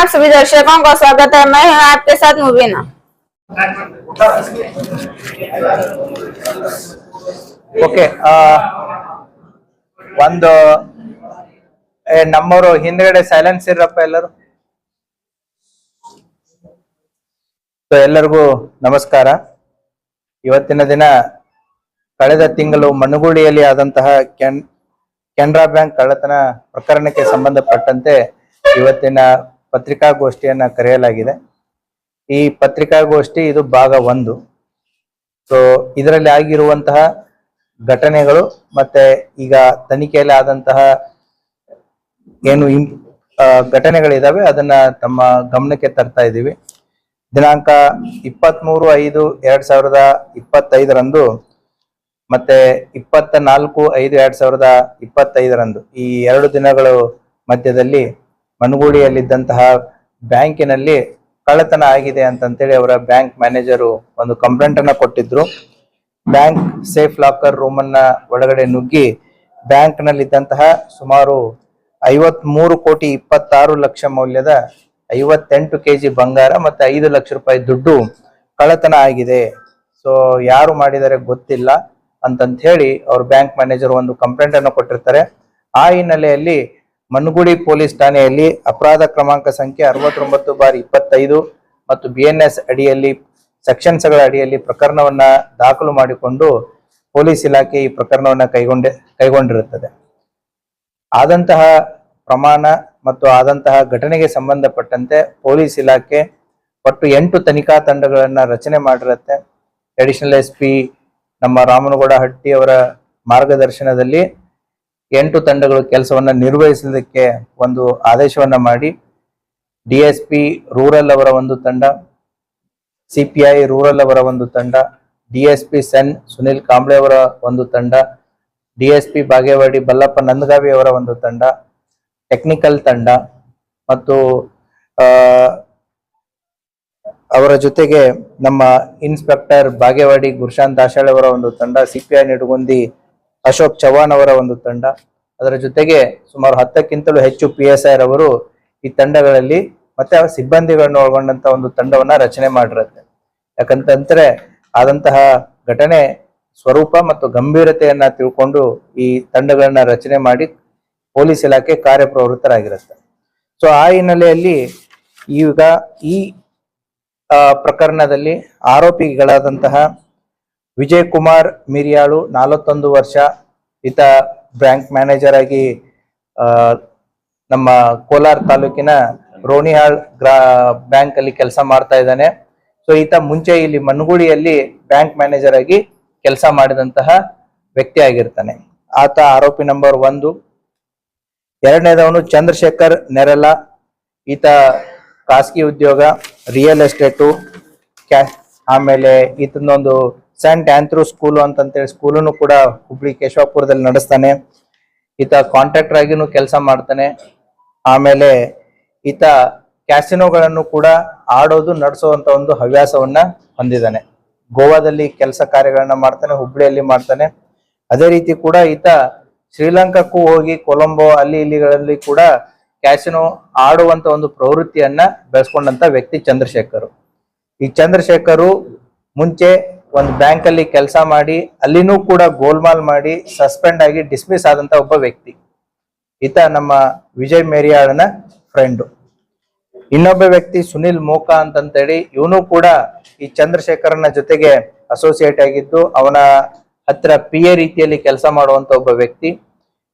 आप सभी दर्शकों का स्वागत है। मैं हूं आपके साथ मुबीना। ಓಕೆ ಒಂದು ನಮ್ಮವರು ಹಿಂದ್ಗಡೆ ಸೈಲೆನ್ಸ್ ಇರಪ್ಪ ಎಲ್ಲರೂ. ಎಲ್ಲರಿಗೂ ನಮಸ್ಕಾರ. ಇವತ್ತಿನ ದಿನ ಕಳೆದ ತಿಂಗಳು ಮನುಗೂಡಿಯಲ್ಲಿ ಆದಂತಹ ಕೆನರಾ ಬ್ಯಾಂಕ್ ಕಳ್ಳತನ ಪ್ರಕರಣಕ್ಕೆ ಸಂಬಂಧಪಟ್ಟಂತೆ ಇವತ್ತಿನ ಪತ್ರಿಕಾಗೋಷ್ಠಿಯನ್ನ ಕರೆಯಲಾಗಿದೆ. ಈ ಪತ್ರಿಕಾಗೋಷ್ಠಿ ಇದು ಭಾಗ 1. ಸೊ ಇದರಲ್ಲಿ ಆಗಿರುವಂತಹ ಘಟನೆಗಳು ಮತ್ತೆ ಈಗ ತನಿಖೆಯಲ್ಲಿ ಆದಂತಹ ಏನು ಘಟನೆಗಳಿದಾವೆ ಅದನ್ನ ತಮ್ಮ ಗಮನಕ್ಕೆ ತರ್ತಾ ಇದ್ದೀವಿ. ದಿನಾಂಕ 23/5/2025 ಮತ್ತೆ 24/5/2025 ಈ 2 ದಿನಗಳು ಮಧ್ಯದಲ್ಲಿ ಮನುಗೂಡಿಯಲ್ಲಿದ್ದಂತಹ ಬ್ಯಾಂಕಿನಲ್ಲಿ ಕಳ್ಳತನ ಆಗಿದೆ ಅಂತಂತೇಳಿ ಅವರ ಬ್ಯಾಂಕ್ ಮ್ಯಾನೇಜರು ಒಂದು ಕಂಪ್ಲೇಂಟ್ ಅನ್ನ ಕೊಟ್ಟಿದ್ರು. ಬ್ಯಾಂಕ್ ಸೇಫ್ ಲಾಕರ್ ರೂಮ್ ಅನ್ನ ಒಳಗಡೆ ನುಗ್ಗಿ ಬ್ಯಾಂಕ್ ನಲ್ಲಿ ಇದ್ದಂತಹ ಸುಮಾರು 53,26,00,000 ಮೌಲ್ಯದ 58 kg ಬಂಗಾರ ಮತ್ತೆ 5 ಲಕ್ಷ ರೂಪಾಯಿ ದುಡ್ಡು ಕಳ್ಳತನ ಆಗಿದೆ. ಸೊ ಯಾರು ಮಾಡಿದರೆ ಗೊತ್ತಿಲ್ಲ ಅಂತಂತ ಹೇಳಿ ಅವ್ರ ಬ್ಯಾಂಕ್ ಮ್ಯಾನೇಜರ್ ಒಂದು ಕಂಪ್ಲೇಂಟ್ ಅನ್ನು ಕೊಟ್ಟಿರ್ತಾರೆ. ಆ ಹಿನ್ನೆಲೆಯಲ್ಲಿ ಮನುಗುಡಿ ಪೊಲೀಸ್ ಠಾಣೆಯಲ್ಲಿ ಅಪರಾಧ ಕ್ರಮಾಂಕ ಸಂಖ್ಯೆ 69/25 ಮತ್ತು BNS ಅಡಿಯಲ್ಲಿ ಸೆಕ್ಷನ್ಸ್ಗಳ ಅಡಿಯಲ್ಲಿ ಪ್ರಕರಣವನ್ನ ದಾಖಲು ಮಾಡಿಕೊಂಡು ಪೊಲೀಸ್ ಇಲಾಖೆ ಈ ಪ್ರಕರಣವನ್ನ ಕೈಗೊಂಡಿರುತ್ತದೆ. ಆದಂತಹ ಪ್ರಮಾಣ ಮತ್ತು ಆದಂತಹ ಘಟನೆಗೆ ಸಂಬಂಧಪಟ್ಟಂತೆ ಪೊಲೀಸ್ ಇಲಾಖೆ ಒಟ್ಟು 8 ತನಿಖಾ ತಂಡಗಳನ್ನ ರಚನೆ ಮಾಡಿರುತ್ತೆ. ಅಡಿಷನಲ್ SP ನಮ್ಮ ರಾಮನಗೌಡ ಹಟ್ಟಿ ಅವರ ಮಾರ್ಗದರ್ಶನದಲ್ಲಿ 8 ತಂಡಗಳು ಕೆಲಸವನ್ನ ನಿರ್ವಹಿಸಲಿಕ್ಕೆ ಒಂದು ಆದೇಶವನ್ನ ಮಾಡಿ DSP ರೂರಲ್ ಅವರ ಒಂದು ತಂಡ, CPI ರೂರಲ್ ಅವರ ಒಂದು ತಂಡ, DSP ಸೆನ್ ಸುನಿಲ್ ಕಾಂಬ್ಳೆ ಅವರ ಒಂದು ತಂಡ, DSP ಬಾಗೇವಾಡಿ ಬಲ್ಲಪ್ಪ ನಂದಗಾವಿ ಅವರ ಒಂದು ತಂಡ, ಟೆಕ್ನಿಕಲ್ ತಂಡ ಮತ್ತು ಅವರ ಜೊತೆಗೆ ನಮ್ಮ ಇನ್ಸ್ಪೆಕ್ಟರ್ ಬಾಗೇವಾಡಿ ಗುರುಶಾಂತ್ ದಾಶಾಳ್ ಅವರ ಒಂದು ತಂಡ, CPI ನಿಡಗುಂದಿ ಅಶೋಕ್ ಚವ್ಹಾಣ್ ಅವರ ಒಂದು ತಂಡ, ಅದರ ಜೊತೆಗೆ ಸುಮಾರು 10ಕ್ಕಿಂತಲೂ ಹೆಚ್ಚು PSI ರವರು ಈ ತಂಡಗಳಲ್ಲಿ ಮತ್ತೆ ಸಿಬ್ಬಂದಿಗಳನ್ನು ಒಳಗೊಂಡಂತ ಒಂದು ತಂಡವನ್ನ ರಚನೆ ಮಾಡಿರುತ್ತೆ. ಯಾಕಂತಂದ್ರೆ ಆದಂತಹ ಘಟನೆ ಸ್ವರೂಪ ಮತ್ತು ಗಂಭೀರತೆಯನ್ನ ತಿಳ್ಕೊಂಡು ಈ ತಂಡಗಳನ್ನ ರಚನೆ ಮಾಡಿ ಪೊಲೀಸ್ ಇಲಾಖೆ ಕಾರ್ಯಪ್ರವೃತ್ತರಾಗಿರುತ್ತೆ. ಸೊ ಆ ಹಿನ್ನೆಲೆಯಲ್ಲಿ ಈಗ ಈ ಪ್ರಕರಣದಲ್ಲಿ ಆರೋಪಿಗಳಾದಂತಹ ವಿಜಯ್ ಕುಮಾರ್ ಮಿರಿಯಾಳು 41 ವರ್ಷ, ಈತ ಬ್ಯಾಂಕ್ ಮ್ಯಾನೇಜರ್ ಆಗಿ ನಮ್ಮ ಕೋಲಾರ ತಾಲೂಕಿನ ರೋಣಿಹಾಳ್ ಬ್ಯಾಂಕ್ ಅಲ್ಲಿ ಕೆಲಸ ಮಾಡ್ತಾ ಇದ್ದಾನೆ. ಸೊ ಈತ ಮುಂಚೆ ಇಲ್ಲಿ ಮನುಗೂಡಿಯಲ್ಲಿ ಬ್ಯಾಂಕ್ ಮ್ಯಾನೇಜರ್ ಆಗಿ ಕೆಲಸ ಮಾಡಿದಂತಹ ವ್ಯಕ್ತಿ ಆಗಿರ್ತಾನೆ. ಆತ ಆರೋಪಿ ನಂಬರ್ 1. ಎರಡನೇದವನು ಚಂದ್ರಶೇಖರ್ ನೆರಲ, ಈತ ಖಾಸಗಿ ಉದ್ಯೋಗ, ರಿಯಲ್ ಎಸ್ಟೇಟು, ಆಮೇಲೆ ಈತನೊಂದು ಸೆಂಟ್ ಆಂಥ್ರೂ ಸ್ಕೂಲು ಅಂತಂತೇಳಿ ಸ್ಕೂಲನ್ನು ಕೂಡ ಹುಬ್ಳಿ ಕೇಶವಾಪುರದಲ್ಲಿ ನಡೆಸ್ತಾನೆ. ಈತ ಕಾಂಟ್ರಾಕ್ಟರ್ ಆಗಿನೂ ಕೆಲಸ ಮಾಡ್ತಾನೆ. ಆಮೇಲೆ ಈತ ಕ್ಯಾಸಿನೋಗಳನ್ನು ಕೂಡ ಆಡೋದು ನಡೆಸುವಂತ ಒಂದು ಹವ್ಯಾಸವನ್ನ ಹೊಂದಿದ್ದಾನೆ. ಗೋವಾದಲ್ಲಿ ಕೆಲಸ ಕಾರ್ಯಗಳನ್ನ ಮಾಡ್ತಾನೆ, ಹುಬ್ಳಿಯಲ್ಲಿ ಮಾಡ್ತಾನೆ. ಅದೇ ರೀತಿ ಕೂಡ ಈತ ಶ್ರೀಲಂಕಾಕ್ಕೂ ಹೋಗಿ ಕೊಲಂಬೋ ಅಲ್ಲಿ ಇಲ್ಲಿಗಳಲ್ಲಿ ಕೂಡ ಕ್ಯಾಸಿನೋ ಆಡುವಂತ ಒಂದು ಪ್ರವೃತ್ತಿಯನ್ನ ಬೆಳೆಸ್ಕೊಂಡಂತ ವ್ಯಕ್ತಿ ಚಂದ್ರಶೇಖರ್. ಈ ಚಂದ್ರಶೇಖರ್ ಮುಂಚೆ ಒಂದು ಬ್ಯಾಂಕ್ ಅಲ್ಲಿ ಕೆಲಸ ಮಾಡಿ ಅಲ್ಲಿನೂ ಕೂಡ ಗೋಲ್ಮಾಲ್ ಮಾಡಿ ಸಸ್ಪೆಂಡ್ ಆಗಿ ಡಿಸ್ಮಿಸ್ ಆದಂತ ಒಬ್ಬ ವ್ಯಕ್ತಿ. ಈತ ನಮ್ಮ ವಿಜಯ್ ಮೇರಿಯಾಳನ ಫ್ರೆಂಡು. ಇನ್ನೊಬ್ಬ ವ್ಯಕ್ತಿ ಸುನಿಲ್ ಮೋಕಾ ಅಂತಂತೇಳಿ ಇವನು ಕೂಡ ಈ ಚಂದ್ರಶೇಖರನ ಜೊತೆಗೆ ಅಸೋಸಿಯೇಟ್ ಆಗಿದ್ದು ಅವನ ಹತ್ರ PA ರೀತಿಯಲ್ಲಿ ಕೆಲಸ ಮಾಡುವಂತ ಒಬ್ಬ ವ್ಯಕ್ತಿ.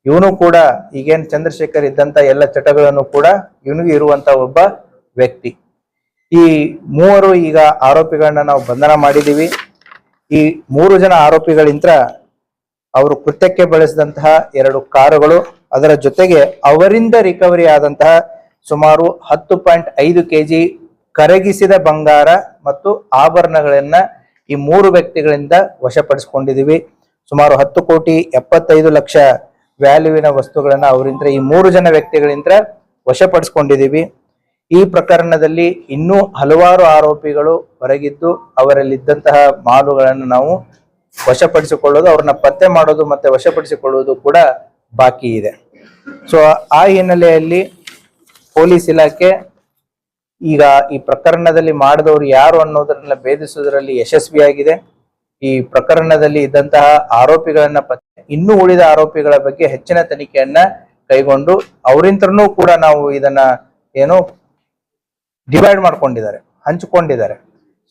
ಇವನು ಕೂಡ ಈಗೇನ್ ಚಂದ್ರಶೇಖರ್ ಇದ್ದಂತ ಎಲ್ಲ ಚಟಗಳನ್ನು ಕೂಡ ಇವನಿಗೆ ಇರುವಂತ ಒಬ್ಬ ವ್ಯಕ್ತಿ. ಈ ಮೂವರು ಈಗ ಆರೋಪಿಗಳನ್ನ ನಾವು ಬಂಧನ ಮಾಡಿದೀವಿ. ಈ 3 ಜನ ಆರೋಪಿಗಳಿಂದ ಅವರು ಕೃತ್ಯಕ್ಕೆ ಬಳಸಿದಂತಹ 2 ಕಾರುಗಳು, ಅದರ ಜೊತೆಗೆ ಅವರಿಂದ ರಿಕವರಿ ಆದಂತಹ ಸುಮಾರು 10.5 kg ಕರಗಿಸಿದ ಬಂಗಾರ ಮತ್ತು ಆಭರಣಗಳನ್ನ ಈ 3 ವ್ಯಕ್ತಿಗಳಿಂದ ವಶಪಡಿಸಿಕೊಂಡಿದ್ದೀವಿ. ಸುಮಾರು 10,75,00,000 ವ್ಯಾಲ್ಯೂವಿನ ವಸ್ತುಗಳನ್ನ ಅವರಿಂದ ಈ 3 ಜನ ವ್ಯಕ್ತಿಗಳಿಂದ ವಶಪಡಿಸಿಕೊಂಡಿದ್ದೀವಿ. ಈ ಪ್ರಕರಣದಲ್ಲಿ ಇನ್ನೂ ಹಲವಾರು ಆರೋಪಿಗಳು ಹೊರಗಿದ್ದು ಅವರಲ್ಲಿದ್ದಂತಹ ಮಾಲುಗಳನ್ನು ನಾವು ವಶಪಡಿಸಿಕೊಳ್ಳೋದು, ಅವ್ರನ್ನ ಪತ್ತೆ ಮಾಡೋದು ಮತ್ತೆ ವಶಪಡಿಸಿಕೊಳ್ಳುವುದು ಕೂಡ ಬಾಕಿ ಇದೆ. ಸೊ ಆ ಹಿನ್ನೆಲೆಯಲ್ಲಿ ಪೊಲೀಸ್ ಇಲಾಖೆ ಈಗ ಈ ಪ್ರಕರಣದಲ್ಲಿ ಮಾಡಿದವರು ಯಾರು ಅನ್ನೋದನ್ನ ಭೇದಿಸುವುದರಲ್ಲಿ ಯಶಸ್ವಿಯಾಗಿದೆ. ಈ ಪ್ರಕರಣದಲ್ಲಿ ಇದ್ದಂತಹ ಆರೋಪಿಗಳನ್ನ ಇನ್ನೂ ಉಳಿದ ಆರೋಪಿಗಳ ಬಗ್ಗೆ ಹೆಚ್ಚಿನ ತನಿಖೆಯನ್ನ ಕೈಗೊಂಡು ಅವರಿಂತ್ರನೂ ಕೂಡ ನಾವು ಇದನ್ನ ಏನು ಡಿವೈಡ್ ಮಾಡ್ಕೊಂಡಿದ್ದಾರೆ, ಹಂಚಿಕೊಂಡಿದ್ದಾರೆ.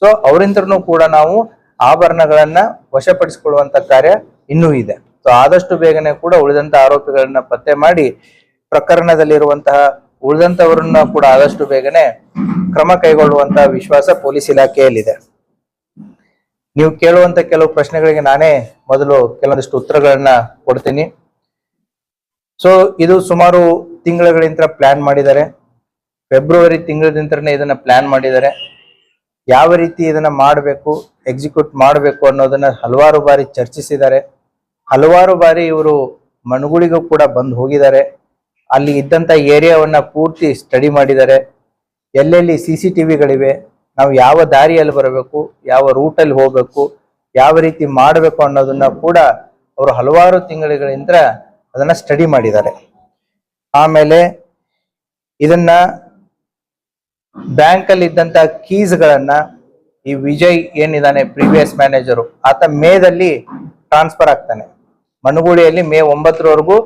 ಸೊ ಅವರಿಂತ್ರನೂ ಕೂಡ ನಾವು ಆಭರಣಗಳನ್ನ ವಶಪಡಿಸಿಕೊಳ್ಳುವಂತ ಕಾರ್ಯ ಇನ್ನೂ ಇದೆ. ಸೊ ಆದಷ್ಟು ಬೇಗನೆ ಕೂಡ ಉಳಿದಂತ ಆರೋಪಿಗಳನ್ನ ಪತ್ತೆ ಮಾಡಿ ಪ್ರಕರಣದಲ್ಲಿರುವಂತಹ ಉಳಿದಂತವರನ್ನ ಕೂಡ ಆದಷ್ಟು ಬೇಗನೆ ಕ್ರಮ ಕೈಗೊಳ್ಳುವಂತಹ ವಿಶ್ವಾಸ ಪೊಲೀಸ್ ಇಲಾಖೆಯಲ್ಲಿದೆ. ನೀವು ಕೇಳುವಂತ ಕೆಲವು ಪ್ರಶ್ನೆಗಳಿಗೆ ನಾನೇ ಮೊದಲು ಕೆಲವೊಂದಿಷ್ಟು ಉತ್ತರಗಳನ್ನ ಕೊಡ್ತೀನಿ. ಸೊ ಇದು ಸುಮಾರು ತಿಂಗಳುಗಳಿಂದ ಪ್ಲಾನ್ ಮಾಡಿದ್ದಾರೆ. ಫೆಬ್ರವರಿ ತಿಂಗಳಿಂದನೇ ಇದನ್ನ ಪ್ಲಾನ್ ಮಾಡಿದ್ದಾರೆ. ಯಾವ ರೀತಿ ಇದನ್ನ ಮಾಡಬೇಕು, ಎಕ್ಸಿಕ್ಯೂಟ್ ಮಾಡಬೇಕು ಅನ್ನೋದನ್ನ ಹಲವಾರು ಬಾರಿ ಚರ್ಚಿಸಿದ್ದಾರೆ. ಹಲವಾರು ಬಾರಿ ಇವರು ಮನಗುಳಿಗೂ ಕೂಡ ಬಂದು ಹೋಗಿದ್ದಾರೆ. ಅಲ್ಲಿ ಇದ್ದಂತ ಏರಿಯಾವನ್ನ ಪೂರ್ತಿ ಸ್ಟಡಿ ಮಾಡಿದ್ದಾರೆ. ಎಲ್ಲೆಲ್ಲಿ CCTVಗಳಿವೆ, ನಾವು ಯಾವ ದಾರಿಯಲ್ಲಿ ಬರಬೇಕು, ಯಾವ ರೂಟಲ್ಲಿ ಹೋಗ್ಬೇಕು, ಯಾವ ರೀತಿ ಮಾಡಬೇಕು ಅನ್ನೋದನ್ನ ಕೂಡ ಅವರು ಹಲವಾರು ತಿಂಗಳಿಂದ ಅದನ್ನ ಸ್ಟಡಿ ಮಾಡಿದ್ದಾರೆ. ಆಮೇಲೆ ಇದನ್ನ ಬ್ಯಾಂಕ್ ಅಲ್ಲಿ ಇದ್ದಂತ ಕೀಸ್ಗಳನ್ನ ಈ ವಿಜಯ್ ಏನಿದಾನೆ ಪ್ರೀವಿಯಸ್ ಮ್ಯಾನೇಜರು, ಆತ ಮೇದಲ್ಲಿ ಟ್ರಾನ್ಸ್ಫರ್ ಆಗ್ತಾನೆ. ಮನುಗುಳಿಯಲ್ಲಿ ಮೇ 9ರವರೆಗೂ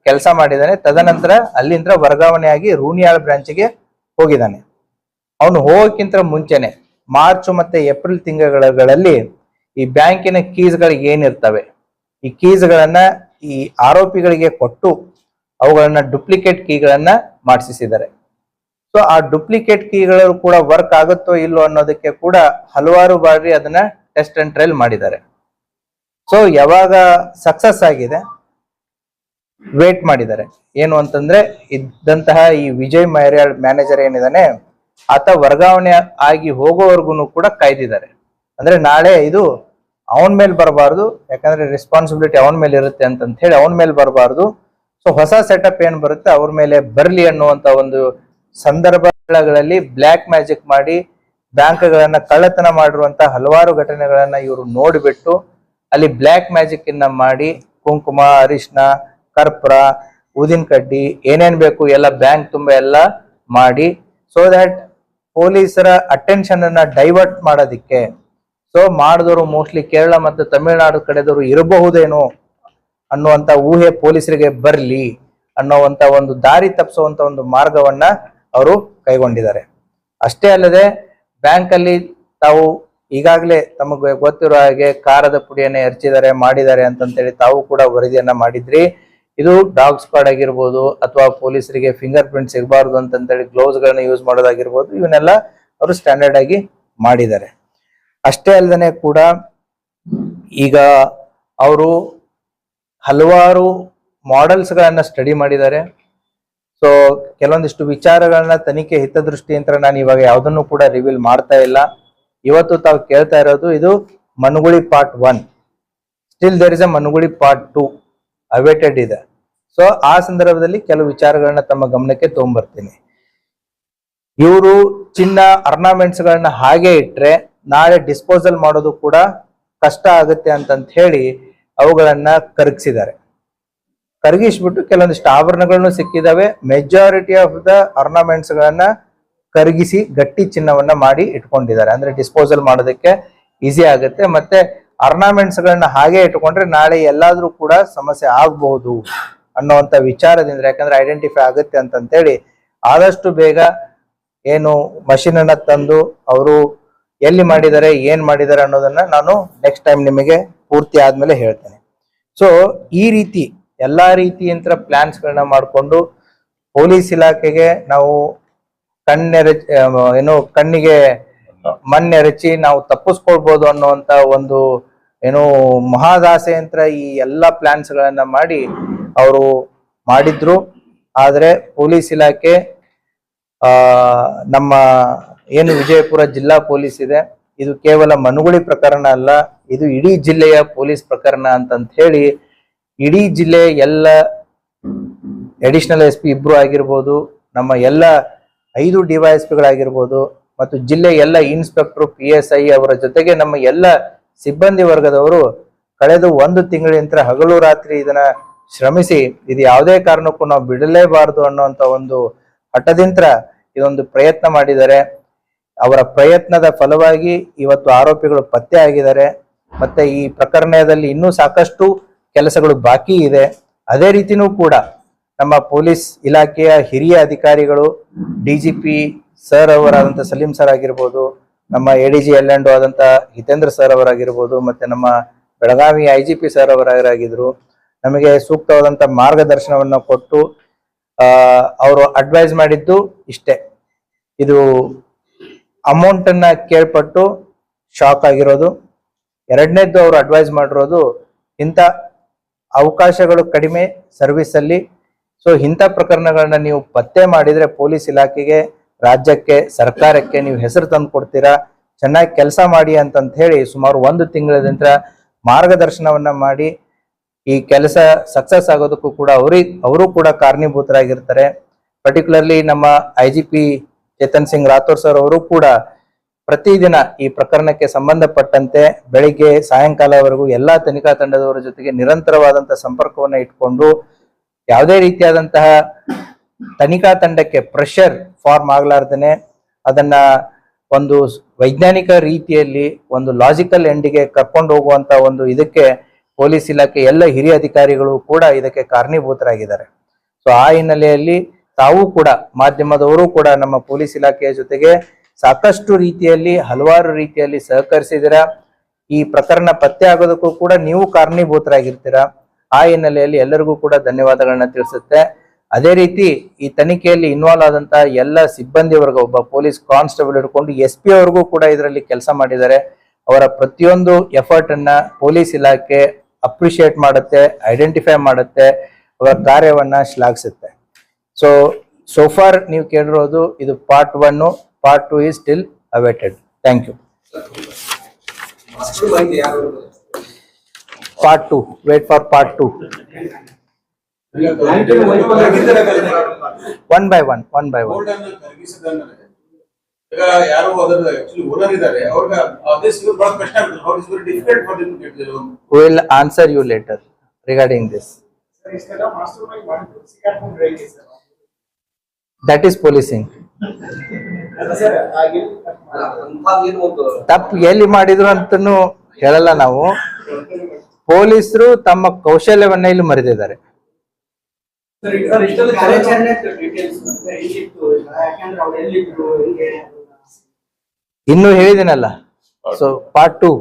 ಕೆಲಸ ಮಾಡಿದ್ದಾನೆ. ತದನಂತರ ಅಲ್ಲಿಂದ ವರ್ಗಾವಣೆಯಾಗಿ ರೂನಿಯಾಳ್ ಬ್ರಾಂಚ್ಗೆ ಹೋಗಿದ್ದಾನೆ. ಅವನು ಹೋಗೋಕ್ಕಿಂತ ಮುಂಚೆನೆ ಮಾರ್ಚ್ ಮತ್ತೆ ಏಪ್ರಿಲ್ ತಿಂಗಳಲ್ಲಿ ಈ ಬ್ಯಾಂಕಿನ ಕೀಸ್ಗಳು ಏನಿರ್ತವೆ, ಈ ಕೀಸ್ಗಳನ್ನ ಈ ಆರೋಪಿಗಳಿಗೆ ಕೊಟ್ಟು ಅವುಗಳನ್ನ ಡುಪ್ಲಿಕೇಟ್ ಕೀಗಳನ್ನ ಮಾಡಿಸಿದ್ದಾರೆ. ಸೊ ಆ ಡುಪ್ಲಿಕೇಟ್ ಕೀಗಳು ಕೂಡ ವರ್ಕ್ ಆಗುತ್ತೋ ಇಲ್ಲೋ ಅನ್ನೋದಕ್ಕೆ ಕೂಡ ಹಲವಾರು ಬಾರಿ ಅದನ್ನ ಟೆಸ್ಟ್ ಅಂಡ್ ಟ್ರಯಲ್ ಮಾಡಿದ್ದಾರೆ. ಸೊ ಯಾವಾಗ ಸಕ್ಸಸ್ ಆಗಿದೆ ವೇಟ್ ಮಾಡಿದ್ದಾರೆ. ಏನು ಅಂತಂದ್ರೆ ಇದ್ದಂತಹ ಈ ವಿಜಯ್ ಮ್ಯಾನೇಜರ್ ಏನಿದಾನೆ ಆತ ವರ್ಗಾವಣೆ ಆಗಿ ಹೋಗೋವರೆಗೂ ಕೂಡ ಕಾಯ್ದಿದ್ದಾರೆ. ಅಂದ್ರೆ ನಾಳೆ ಇದು ಅವನ ಮೇಲೆ ಬರಬಾರ್ದು, ಯಾಕಂದ್ರೆ ರೆಸ್ಪಾನ್ಸಿಬಿಲಿಟಿ ಅವನ ಮೇಲೆ ಇರುತ್ತೆ ಅಂತ ಹೇಳಿ ಅವನ ಮೇಲೆ ಬರಬಾರ್ದು. ಸೊ ಹೊಸ ಸೆಟಪ್ ಏನ್ ಬರುತ್ತೆ ಅವ್ರ ಮೇಲೆ ಬರ್ಲಿ ಅನ್ನುವಂತ ಒಂದು ಸಂದರ್ಭಗಳಲ್ಲಿ ಬ್ಲ್ಯಾಕ್ ಮ್ಯಾಜಿಕ್ ಮಾಡಿ ಬ್ಯಾಂಕ್ಗಳನ್ನ ಕಳ್ಳತನ ಮಾಡಿರುವಂತ ಹಲವಾರು ಘಟನೆಗಳನ್ನ ಇವರು ನೋಡಿಬಿಟ್ಟು ಅಲ್ಲಿ ಬ್ಲ್ಯಾಕ್ ಮ್ಯಾಜಿಕ್ ಇನ್ನ ಮಾಡಿ ಕುಂಕುಮ, ಅರಿಶಿನ, ಕರ್ಪೂರ, ಊದಿನ ಕಡ್ಡಿ ಏನೇನ್ ಬೇಕು ಎಲ್ಲ ಬ್ಯಾಂಕ್ ತುಂಬಾ ಎಲ್ಲ ಮಾಡಿ ಸೊ ದಟ್ ಪೊಲೀಸರ ಅಟೆನ್ಷನ್ ಅನ್ನ ಡೈವರ್ಟ್ ಮಾಡೋದಿಕ್ಕೆ. ಸೊ ಮಾಡಿದವರು ಮೋಸ್ಟ್ಲಿ ಕೇರಳ ಮತ್ತು ತಮಿಳುನಾಡು ಕಡೆದವರು ಇರಬಹುದೇನೋ ಅನ್ನುವಂತ ಊಹೆ ಪೊಲೀಸರಿಗೆ ಬರ್ಲಿ ಅನ್ನೋವಂತ ಒಂದು ದಾರಿ ತಪ್ಪಿಸುವಂತ ಒಂದು ಮಾರ್ಗವನ್ನ ಅವರು ಕೈಗೊಂಡಿದ್ದಾರೆ. ಅಷ್ಟೇ ಅಲ್ಲದೆ ಬ್ಯಾಂಕ್ ಅಲ್ಲಿ ತಾವು ಈಗಾಗಲೇ ತಮಗೆ ಗೊತ್ತಿರೋ ಹಾಗೆ ಖಾರದ ಪುಡಿಯನ್ನ ಎರಚಿದ್ದಾರೆ ಮಾಡಿದ್ದಾರೆ ಅಂತಂತೇಳಿ ತಾವು ಕೂಡ ವರದಿಯನ್ನ ಮಾಡಿದ್ರಿ. ಇದು ಡಾಗ್ ಸ್ಕ್ವಾಡ್ ಆಗಿರ್ಬೋದು ಅಥವಾ ಪೊಲೀಸರಿಗೆ ಫಿಂಗರ್ ಪ್ರಿಂಟ್ ಸಿಗಬಾರ್ದು ಅಂತಂತೇಳಿ ಗ್ಲೌಸ್ ಗಳನ್ನ ಯೂಸ್ ಮಾಡೋದಾಗಿರ್ಬೋದು, ಇವನ್ನೆಲ್ಲ ಅವರು ಸ್ಟ್ಯಾಂಡರ್ಡ್ ಆಗಿ ಮಾಡಿದ್ದಾರೆ. ಅಷ್ಟೇ ಅಲ್ಲದೆ ಕೂಡ ಈಗ ಅವರು ಹಲವಾರು ಮಾಡೆಲ್ಸ್ ಗಳನ್ನ ಸ್ಟಡಿ ಮಾಡಿದ್ದಾರೆ. ಸೊ ಕೆಲವೊಂದಿಷ್ಟು ವಿಚಾರಗಳನ್ನ ತನಿಖೆ ಹಿತದೃಷ್ಟಿಯಿಂದ ನಾನು ಇವಾಗ ಯಾವುದನ್ನು ಕೂಡ ರಿವೀಲ್ ಮಾಡ್ತಾ ಇಲ್ಲ. ಇವತ್ತು ತಾವು ಕೇಳ್ತಾ ಇರೋದು ಇದು ಮನುಗುಳಿ part 1. Still there is a ಮನುಗುಳಿ ಪಾರ್ಟ್ 2 ಅವೇಟೆಡ್ ಇದೆ. ಸೊ ಆ ಸಂದರ್ಭದಲ್ಲಿ ಕೆಲವು ವಿಚಾರಗಳನ್ನ ತಮ್ಮ ಗಮನಕ್ಕೆ ತಗೊಂಡ್ಬರ್ತೀನಿ. ಇವರು ಚಿನ್ನ ಆರ್ನಾಮೆಂಟ್ಸ್ ಗಳನ್ನ ಹಾಗೆ ಇಟ್ರೆ ನಾಳೆ ಡಿಸ್ಪೋಸಲ್ ಮಾಡೋದು ಕೂಡ ಕಷ್ಟ ಆಗುತ್ತೆ ಅಂತಂತ ಹೇಳಿ ಅವುಗಳನ್ನ ಕರಗಿಸಿದ್ದಾರೆ. ಕರಗಿಸ್ಬಿಟ್ಟು ಕೆಲವೊಂದಿಷ್ಟು ಆಭರಣಗಳನ್ನು ಸಿಕ್ಕಿದಾವೆ. ಮೆಜಾರಿಟಿ ಆಫ್ ದ ಆರ್ನಾಮೆಂಟ್ಸ್ ಗಳನ್ನ ಕರಗಿಸಿ ಗಟ್ಟಿ ಚಿನ್ನವನ್ನ ಮಾಡಿ ಇಟ್ಕೊಂಡಿದ್ದಾರೆ. ಅಂದ್ರೆ ಡಿಸ್ಪೋಸಲ್ ಮಾಡೋದಕ್ಕೆ ಈಸಿ ಆಗುತ್ತೆ. ಮತ್ತೆ ಆರ್ನಾಮೆಂಟ್ಸ್ ಗಳನ್ನ ಹಾಗೆ ಇಟ್ಕೊಂಡ್ರೆ ನಾಳೆ ಎಲ್ಲಾದ್ರೂ ಕೂಡ ಸಮಸ್ಯೆ ಆಗಬಹುದು ಅನ್ನೋಂತ ವಿಚಾರದಿಂದ, ಯಾಕಂದ್ರೆ ಐಡೆಂಟಿಫೈ ಆಗುತ್ತೆ ಅಂತಂತೇಳಿ ಆದಷ್ಟು ಬೇಗ ಏನು ಮಷಿನ್ ಅನ್ನ ತಂದು ಅವರು ಎಲ್ಲಿ ಮಾಡಿದ್ದಾರೆ ಏನ್ ಮಾಡಿದ್ದಾರೆ ಅನ್ನೋದನ್ನ ನಾನು ನೆಕ್ಸ್ಟ್ ಟೈಮ್ ನಿಮಗೆ ಪೂರ್ತಿ ಆದ್ಮೇಲೆ ಹೇಳ್ತೇನೆ. ಸೊ ಈ ರೀತಿ ಎಲ್ಲಾ ರೀತಿಯಂತ ಪ್ಲಾನ್ಸ್ ಗಳನ್ನ ಮಾಡಿಕೊಂಡು ಪೊಲೀಸ್ ಇಲಾಖೆಗೆ ನಾವು ಕಣ್ಣಿಗೆ ಮಣ್ಣೆರಚಿ ನಾವು ತಪ್ಪಿಸ್ಕೊಳ್ಬಹುದು ಅನ್ನುವಂತ ಒಂದು ಏನು ಮಹಾದಾಸೆಯಂತ್ರ ಈ ಎಲ್ಲಾ ಪ್ಲಾನ್ಸ್ ಗಳನ್ನ ಮಾಡಿ ಅವರು ಮಾಡಿದ್ರು. ಆದ್ರೆ ಪೊಲೀಸ್ ಇಲಾಖೆ ನಮ್ಮ ಏನು ವಿಜಯಪುರ ಜಿಲ್ಲಾ ಪೊಲೀಸ್ ಇದೆ, ಇದು ಕೇವಲ ಮನುಗುಳಿ ಪ್ರಕರಣ ಅಲ್ಲ, ಇದು ಇಡೀ ಜಿಲ್ಲೆಯ ಪೊಲೀಸ್ ಪ್ರಕರಣ ಅಂತಂತ ಹೇಳಿ ಇಡೀ ಜಿಲ್ಲೆ ಎಲ್ಲ ಅಡಿಷನಲ್ SP ಇಬ್ರು ಆಗಿರ್ಬೋದು, ನಮ್ಮ ಎಲ್ಲ 5 DYSPಗಳಾಗಿರ್ಬೋದು ಮತ್ತು ಜಿಲ್ಲೆ ಎಲ್ಲ ಇನ್ಸ್ಪೆಕ್ಟರ್ PSI ಅವರ ಜೊತೆಗೆ ನಮ್ಮ ಎಲ್ಲ ಸಿಬ್ಬಂದಿ ವರ್ಗದವರು ಕಳೆದ 1 ತಿಂಗಳಿಂದ ಹಗಲು ರಾತ್ರಿ ಇದನ್ನ ಶ್ರಮಿಸಿ ಇದು ಯಾವುದೇ ಕಾರಣಕ್ಕೂ ನಾವು ಬಿಡಲೇಬಾರದು ಅನ್ನುವಂತ ಒಂದು ಹಠದಿಂದ ಇದೊಂದು ಪ್ರಯತ್ನ ಮಾಡಿದ್ದಾರೆ. ಅವರ ಪ್ರಯತ್ನದ ಫಲವಾಗಿ ಇವತ್ತು ಆರೋಪಿಗಳು ಪತ್ತೆ ಆಗಿದ್ದಾರೆ. ಮತ್ತೆ ಈ ಪ್ರಕರಣದಲ್ಲಿ ಇನ್ನೂ ಸಾಕಷ್ಟು ಕೆಲಸಗಳು ಬಾಕಿ ಇದೆ. ಅದೇ ರೀತಿನೂ ಕೂಡ ನಮ್ಮ ಪೊಲೀಸ್ ಇಲಾಖೆಯ ಹಿರಿಯ ಅಧಿಕಾರಿಗಳು, ಡಿಜಿಪಿ ಸರ್ ಅವರಾದಂಥ ಸಲೀಂ ಸರ್ ಆಗಿರ್ಬೋದು, ನಮ್ಮ ಎಡಿಜಿ ಎಲ್ಲಂಡು ಆದಂತ ಹಿತೇಂದ್ರ ಸರ್ ಅವರಾಗಿರ್ಬೋದು, ಮತ್ತೆ ನಮ್ಮ ಬೆಳಗಾವಿ IGP ಸರ್ ಅವರಾಗಿದ್ರು, ನಮಗೆ ಸೂಕ್ತವಾದಂತ ಮಾರ್ಗದರ್ಶನವನ್ನ ಕೊಟ್ಟು ಅವರು ಅಡ್ವೈಸ್ ಮಾಡಿದ್ದು ಇಷ್ಟೇ. ಇದು ಅಮೌಂಟ್ ಅನ್ನ ಕೇಳ್ಪಟ್ಟು ಶಾಕ್ ಆಗಿರೋದು. ಎರಡನೇದ್ದು ಅವರು ಅಡ್ವೈಸ್ ಮಾಡಿರೋದು ಇಂಥ ಅವಕಾಶಗಳು ಕಡಿಮೆ ಸರ್ವಿಸ್ ಅಲ್ಲಿ, ಸೊ ಇಂಥ ಪ್ರಕರಣಗಳನ್ನ ನೀವು ಪತ್ತೆ ಮಾಡಿದ್ರೆ ಪೊಲೀಸ್ ಇಲಾಖೆಗೆ, ರಾಜ್ಯಕ್ಕೆ, ಸರ್ಕಾರಕ್ಕೆ ನೀವು ಹೆಸರು ತಂದು ಕೊಡ್ತೀರಾ, ಚೆನ್ನಾಗಿ ಕೆಲಸ ಮಾಡಿ ಅಂತಂತ ಹೇಳಿ ಸುಮಾರು 1 ತಿಂಗಳಿಂದ ಮಾರ್ಗದರ್ಶನವನ್ನ ಮಾಡಿ ಈ ಕೆಲಸ ಸಕ್ಸಸ್ ಆಗೋದಕ್ಕೂ ಕೂಡ ಅವರು ಕೂಡ ಕಾರಣೀಭೂತರಾಗಿರ್ತಾರೆ. ಪರ್ಟಿಕ್ಯುಲರ್ಲಿ ನಮ್ಮ IGP ಚೇತನ್ ಸಿಂಗ್ ರಾಥೋರ್ ಸರ್ ಅವರು ಕೂಡ ಪ್ರತಿದಿನ ಈ ಪ್ರಕರಣಕ್ಕೆ ಸಂಬಂಧಪಟ್ಟಂತೆ ಬೆಳಿಗ್ಗೆ ಸಾಯಂಕಾಲವರೆಗೂ ಎಲ್ಲಾ ತನಿಖಾ ತಂಡದವರ ಜೊತೆಗೆ ನಿರಂತರವಾದಂತಹ ಸಂಪರ್ಕವನ್ನ ಇಟ್ಕೊಂಡು ಯಾವುದೇ ರೀತಿಯಾದಂತಹ ತನಿಖಾ ತಂಡಕ್ಕೆ ಪ್ರೆಷರ್ ಫಾರ್ಮ್ ಆಗ್ಲಾರ್ದೇನೆ ಅದನ್ನ ಒಂದು ವೈಜ್ಞಾನಿಕ ರೀತಿಯಲ್ಲಿ ಒಂದು ಲಾಜಿಕಲ್ ಎಂಡಿಗೆ ಕರ್ಕೊಂಡು ಹೋಗುವಂತ ಒಂದು ಇದಕ್ಕೆ ಪೊಲೀಸ್ ಇಲಾಖೆ ಎಲ್ಲ ಹಿರಿಯ ಅಧಿಕಾರಿಗಳು ಕೂಡ ಇದಕ್ಕೆ ಕಾರಣೀಭೂತರಾಗಿದ್ದಾರೆ. ಸೊ ಆ ಹಿನ್ನೆಲೆಯಲ್ಲಿ ತಾವು ಕೂಡ ಮಾಧ್ಯಮದವರು ಕೂಡ ನಮ್ಮ ಪೊಲೀಸ್ ಇಲಾಖೆಯ ಜೊತೆಗೆ ಸಾಕಷ್ಟು ರೀತಿಯಲ್ಲಿ ಹಲವಾರು ರೀತಿಯಲ್ಲಿ ಸಹಕರಿಸಿದಿರ. ಈ ಪ್ರಕರಣ ಪತ್ತೆ ಆಗೋದಕ್ಕೂ ಕೂಡ ನೀವು ಕಾರಣೀಭೂತರಾಗಿರ್ತೀರಾ. ಆ ಹಿನ್ನೆಲೆಯಲ್ಲಿ ಎಲ್ಲರಿಗೂ ಕೂಡ ಧನ್ಯವಾದಗಳನ್ನ ತಿಳಿಸುತ್ತೆ. ಅದೇ ರೀತಿ ಈ ತನಿಖೆಯಲ್ಲಿ ಇನ್ವಾಲ್ವ್ ಆದಂತ ಎಲ್ಲ ಸಿಬ್ಬಂದಿ ವರ್ಗ, ಒಬ್ಬ ಪೊಲೀಸ್ ಕಾನ್ಸ್ಟೇಬಲ್ ಹಿಡ್ಕೊಂಡು SP ಅವ್ರಿಗೂ ಕೂಡ ಇದರಲ್ಲಿ ಕೆಲಸ ಮಾಡಿದ್ದಾರೆ. ಅವರ ಪ್ರತಿಯೊಂದು ಎಫರ್ಟ್ ಅನ್ನ ಪೊಲೀಸ್ ಇಲಾಖೆ ಅಪ್ರಿಶಿಯೇಟ್ ಮಾಡುತ್ತೆ, ಐಡೆಂಟಿಫೈ ಮಾಡುತ್ತೆ, ಅವರ ಕಾರ್ಯವನ್ನ ಶ್ಲಾಘಿಸುತ್ತೆ. ಸೊ ಫಾರ್ ನೀವು ಕೇಳಿರೋದು ಇದು part 1, part 2 is still awaited. Thank you. Part 2. Wait for part 2. One by one. ಯಾರು ಅದರ ಆಕ್ಚುಲಿ ಓನರ್ ಇದ್ದಾರೆ, ಅವ್ರಿಗೆ ಅದೇ ಸಿಗೋದು ಬಹಳ ಕಷ್ಟ ಆಗುತ್ತೆ. How is very difficult for them to get their own. We will answer you later regarding this. Sir, इसका मास्टरमाइंड ಮಾಡಿದ್ರು ಸಿಕ್ಕಾಕೊಂಡು range sir. That is policing. Sir ಹಾಗೆ ತಪ್ಪು ಎಲ್ಲಿ ಮಾಡಿದ್ರು ಅಂತನೂ ಹೇಳಲ್ಲ ನಾವು. ಪೊಲೀಸರು ತಮ್ಮ ಕೌಶಲ್ಯವನ್ನ ಇಲ್ಲಿ ಮರೆದಿದ್ದಾರೆ. ಸರ್ ಇಷ್ಟೆಲ್ಲ ಕಾರ್ಯಾಚರಣೆ ಡೀಟೇಲ್ಸ್ ಅಂದ್ರೆ ಇಲ್ಲಿತ್ತು, ಯಾಕಂದ್ರೆ ಅವ್ರು ಎಲ್ಲಿದ್ರು ಹಿಂಗೆ ಇನ್ನು ಹೇಳಿದಿನಲ್ಲ. ಸೊ ಪಾರ್ಟ್ 2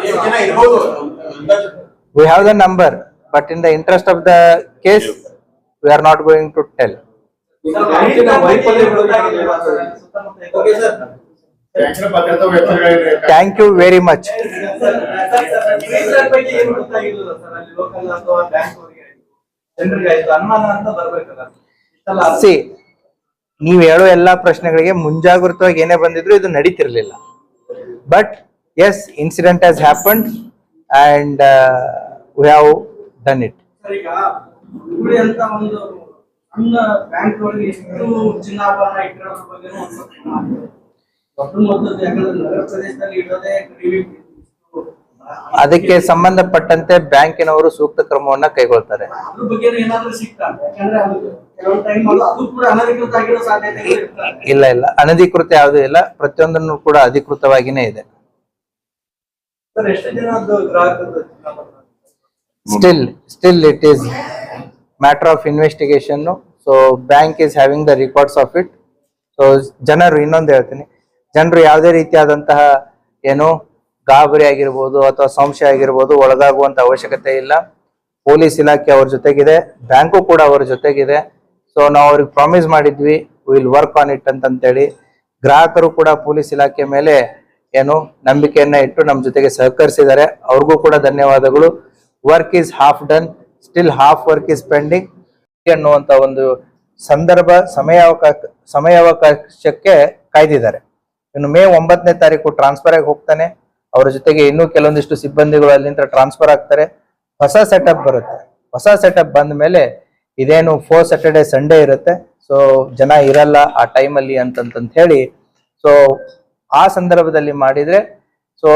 ಎಷ್ಟು ಜನ ಇರಬಹುದು ಅಂದಾಜು? we have the number, but in the interest of the case we are not going to tell. Okay sir, Thank you very much. See, ನೀವು ಹೇಳೋ ಎಲ್ಲಾ ಪ್ರಶ್ನೆಗಳಿಗೆ ಮುಂಜಾಗ್ರತವಾಗಿ ಏನೇ ಬಂದಿದ್ರು ಇದು ನಡೀತಿರ್ಲಿಲ್ಲ. But yes, incident has happened and we have done it. ಈಗ ಹುಬ್ಬಳ್ಳಿ ಅಂತ ಒಂದು ಸಣ್ಣ ಬ್ಯಾಂಕ್ ಒಳಗೆ ಎಷ್ಟು ಚಿನ್ನಾಭರಣ ಇಟ್ಟಿರೋದ್ರ ಬಗ್ಗೆನೂ ಒಂದು ದೊಡ್ಡ ಮೊತ್ತದ, ಯಾಕಂದ್ರೆ ನಗರ ಪ್ರದೇಶದಲ್ಲಿ ಇಡೋದೇ ಕಡಿಮೆ. ಅದಕ್ಕೆ ಸಂಬಂಧಪಟ್ಟಂತೆ ಬ್ಯಾಂಕಿನವರು ಸೂಕ್ತ ಕ್ರಮವನ್ನ ಕೈಗೊಳ್ತಾರೆ. ಅದ್ರ ಬಗ್ಗೆ ಏನಾದ್ರೂ ಸಿಗ್ತಾ? ಯಾಕಂದ್ರೆ ಅದು ಕೆಲವೊಂದು ಟೈಮ್ ಅದು ಕೂಡ ಅನಧಿಕೃತ ಆಗಿರೋ ಸಾಧ್ಯತೆಗಳು ಇರ್ತದೆ. ಇಲ್ಲ, ಅನಧಿಕೃತ ಯಾವುದೂ ಇಲ್ಲ. ಪ್ರತಿಯೊಂದನ್ನು ಕೂಡ ಅಧಿಕೃತವಾಗಿನೇ ಇದೆ. ಸರ್ ಎಷ್ಟು ಜನ ಅದು ಗ್ರಾಹಕರು Still it is matter of investigation. So bank is having the records of it. So ಜನರು ಇನ್ನೊಂದು ಹೇಳ್ತೀನಿ, ಜನರು ಯಾವುದೇ ರೀತಿಯಾದಂತಹ ಏನು ಗಾಬರಿ ಆಗಿರ್ಬೋದು ಅಥವಾ ಸಂಶಯ ಆಗಿರ್ಬೋದು ಒಳಗಾಗುವಂತ ಅವಶ್ಯಕತೆ ಇಲ್ಲ. ಪೊಲೀಸ್ ಇಲಾಖೆ ಅವ್ರ ಜೊತೆಗಿದೆ, ಬ್ಯಾಂಕು ಕೂಡ ಅವ್ರ ಜೊತೆಗಿದೆ. ಸೊ ನಾವು ಅವ್ರಿಗೆ ಪ್ರಾಮಿಸ್ ಮಾಡಿದ್ವಿ, ವಿಲ್ ವರ್ಕ್ ಆನ್ ಇಟ್ ಅಂತೇಳಿ. ಗ್ರಾಹಕರು ಕೂಡ ಪೊಲೀಸ್ ಇಲಾಖೆ ಮೇಲೆ ಏನು ನಂಬಿಕೆಯನ್ನ ಇಟ್ಟು ನಮ್ಮ ಜೊತೆಗೆ ಸಹಕರಿಸಿದ್ದಾರೆ. ಅವ್ರಿಗೂ ಕೂಡ ಧನ್ಯವಾದಗಳು. Work is half done, still half work is pending ಅನ್ನುವಂತ ಒಂದು ಸಂದರ್ಭ ಸಮಯಾವಕಾಶಕ್ಕೆ ಕಾಯ್ದಿದ್ದಾರೆ. ಇನ್ನು ಮೇ 9ನೇ ತಾರೀಕು ಟ್ರಾನ್ಸ್ಫರ್ ಆಗಿ ಹೋಗ್ತಾನೆ. ಅವರ ಜೊತೆಗೆ ಇನ್ನೂ ಕೆಲವೊಂದಿಷ್ಟು ಸಿಬ್ಬಂದಿಗಳು ಅಲ್ಲಿಂದ ಟ್ರಾನ್ಸ್ಫರ್ ಆಗ್ತಾರೆ. ಹೊಸ ಸೆಟಪ್ ಬರುತ್ತೆ. ಹೊಸ ಸೆಟಪ್ ಬಂದ ಮೇಲೆ ಇದೇನು 4 Saturday Sunday ಇರುತ್ತೆ. ಸೊ ಜನ ಇರಲ್ಲ ಆ ಟೈಮಲ್ಲಿ ಅಂತಂತ ಹೇಳಿ, ಸೊ ಆ ಸಂದರ್ಭದಲ್ಲಿ ಮಾಡಿದ್ರೆ ಸೊ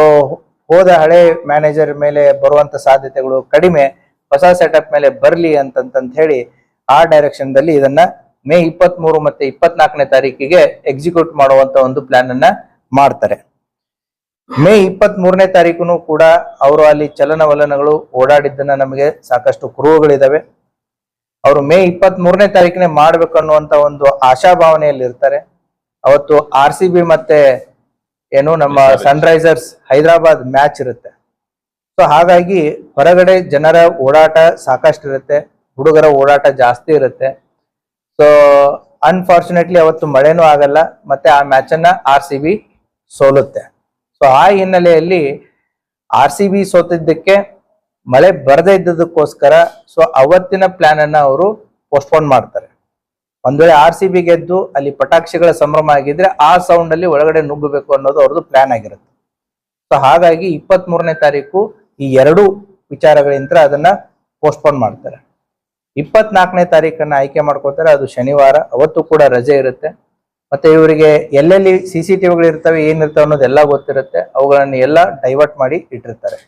ಹೋದ ಹಳೆ ಮ್ಯಾನೇಜರ್ ಮೇಲೆ ಬರುವಂತ ಸಾಧ್ಯತೆಗಳು ಕಡಿಮೆ, ಹೊಸ ಸೆಟಪ್ ಮೇಲೆ ಬರ್ಲಿ ಅಂತಂತ ಹೇಳಿ ಆ ಡೈರೆಕ್ಷನ್ ದಲ್ಲಿ ಇದನ್ನ ಮೇ 23 ಮತ್ತೆ 24ನೇ ತಾರೀಕಿಗೆ ಎಕ್ಸಿಕ್ಯೂಟ್ ಮಾಡುವಂತ ಒಂದು ಪ್ಲಾನ್ ಅನ್ನ ಮಾಡ್ತಾರೆ. ಮೇ 23ನೇ ತಾರೀಕು ಕೂಡ ಅವರು ಅಲ್ಲಿ ಚಲನವಲನಗಳು ಓಡಾಡಿದ್ದನ್ನ ನಮಗೆ ಸಾಕಷ್ಟು ಕುರುಹುಗಳಿದಾವೆ. ಅವರು ಮೇ 23ನೇ ತಾರೀಕಿನೇ ಮಾಡ್ಬೇಕು ಅನ್ನುವಂತ ಒಂದು ಆಶಾಭಾವನೆಯಲ್ಲಿ ಇರ್ತಾರೆ. ಅವತ್ತು RCB ಮತ್ತೆ ಏನು ನಮ್ಮ ಸನ್ರೈಸರ್ಸ್ ಹೈದರಾಬಾದ್ ಮ್ಯಾಚ್ ಇರುತ್ತೆ. ಸೊ ಹಾಗಾಗಿ ಹೊರಗಡೆ ಜನರ ಓಡಾಟ ಸಾಕಷ್ಟು ಇರುತ್ತೆ, ಹುಡುಗರ ಓಡಾಟ ಜಾಸ್ತಿ ಇರುತ್ತೆ. ಸೊ ಅನ್ಫಾರ್ಚುನೇಟ್ಲಿ ಅವತ್ತು ಮಳೆನೂ ಆಗಲ್ಲ, ಮತ್ತೆ ಆ ಮ್ಯಾಚ್ ಅನ್ನ RCB ಸೋಲುತ್ತೆ. ಸೊ ಆ ಹಿನ್ನೆಲೆಯಲ್ಲಿ RCB ಸೋತಿದ್ದಕ್ಕೆ ಮಳೆ ಬರದೇ ಇದ್ದದಕ್ಕೋಸ್ಕರ ಸೊ ಅವತ್ತಿನ ಪ್ಲಾನ್ ಅನ್ನ ಅವರು ಪೋಸ್ಟ್ಪೋನ್ ಮಾಡ್ತಾರೆ. ಒಂದ್ ವೇಳೆ RCB ಗೆದ್ದು ಅಲ್ಲಿ ಪಟಾಕ್ಷಿಗಳ ಸಂಭ್ರಮ ಆಗಿದ್ರೆ ಆ ಸೌಂಡ್ ಅಲ್ಲಿ ಒಳಗಡೆ ನುಗ್ಗಬೇಕು ಅನ್ನೋದು ಅವ್ರದ್ದು ಪ್ಲಾನ್ ಆಗಿರುತ್ತೆ. ಸೊ ಹಾಗಾಗಿ 23ನೇ ತಾರೀಕು ಈ ಎರಡು ವಿಚಾರಗಳಿಂದ ಅದನ್ನ ಪೋಸ್ಟ್ಪೋನ್ ಮಾಡ್ತಾರೆ. 24ನೇ ತಾರೀಕನ್ನ ಆಯ್ಕೆ ಮಾಡ್ಕೋತಾರೆ, ಅದು ಶನಿವಾರ. ಅವತ್ತು ಕೂಡ ರಜೆ ಇರುತ್ತೆ. ಮತ್ತೆ ಇವರಿಗೆ ಎಲ್ಲೆಲ್ಲಿ CCTVಗಳು ಇರ್ತವೆ, ಏನಿರ್ತವೆ ಅನ್ನೋದೆಲ್ಲ ಗೊತ್ತಿರುತ್ತೆ. ಅವುಗಳನ್ನ ಎಲ್ಲ ಡೈವರ್ಟ್ ಮಾಡಿ ಇಟ್ಟಿರ್ತಾರೆ.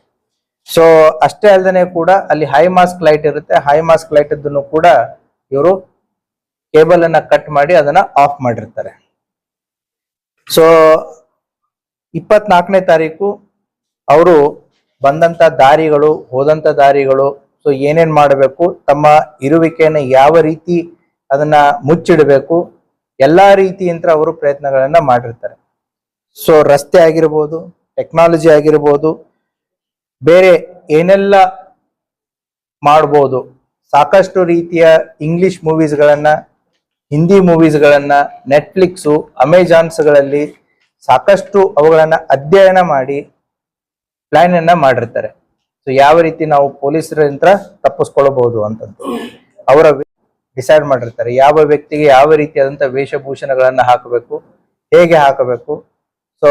ಸೊ ಅಷ್ಟೇ ಅಲ್ಲದೆ ಕೂಡ ಅಲ್ಲಿ ಹೈ ಮಾಸ್ಕ್ ಲೈಟ್ ಇರುತ್ತೆ. ಹೈ ಮಾಸ್ಕ್ ಲೈಟ್ ಅನ್ನು ಕೂಡ ಇವರು ಕೇಬಲ್ ಅನ್ನ ಕಟ್ ಮಾಡಿ ಅದನ್ನ ಆಫ್ ಮಾಡಿರ್ತಾರೆ. ಸೊ 24ನೇ ತಾರೀಕು ಅವರು ಬಂದಂತ ದಾರಿಗಳು, ಹೋದಂತ ದಾರಿಗಳು, ಸೊ ಏನೇನ್ ಮಾಡಬೇಕು, ತಮ್ಮ ಇರುವಿಕೆಯನ್ನು ಯಾವ ರೀತಿ ಅದನ್ನ ಮುಚ್ಚಿಡಬೇಕು, ಎಲ್ಲಾ ರೀತಿಯಿಂದ ಅವರು ಪ್ರಯತ್ನಗಳನ್ನ ಮಾಡಿರ್ತಾರೆ. ಸೊ ರಸ್ತೆ ಆಗಿರ್ಬೋದು, ಟೆಕ್ನಾಲಜಿ ಆಗಿರ್ಬೋದು, ಬೇರೆ ಏನೆಲ್ಲ ಮಾಡ್ಬೋದು, ಸಾಕಷ್ಟು ರೀತಿಯ ಇಂಗ್ಲಿಷ್ ಮೂವೀಸ್ಗಳನ್ನ, ಹಿಂದಿ ಮೂವೀಸ್ಗಳನ್ನ, ನೆಟ್ಫ್ಲಿಕ್ಸು, ಅಮೆಜಾನ್ಸ್ಗಳಲ್ಲಿ ಸಾಕಷ್ಟು ಅವುಗಳನ್ನ ಅಧ್ಯಯನ ಮಾಡಿ ಪ್ಲಾನ್ ಅನ್ನ ಮಾಡಿರ್ತಾರೆ. ಸೊ ಯಾವ ರೀತಿ ನಾವು ಪೊಲೀಸರಿಂದ ತಪ್ಪಿಸ್ಕೊಳ್ಬಹುದು ಅಂತಂದು ಅವರ ಡಿಸೈಡ್ ಮಾಡಿರ್ತಾರೆ. ಯಾವ ವ್ಯಕ್ತಿಗೆ ಯಾವ ರೀತಿಯಾದಂತ ವೇಷಭೂಷಣಗಳನ್ನ ಹಾಕಬೇಕು, ಹೇಗೆ ಹಾಕಬೇಕು. ಸೊ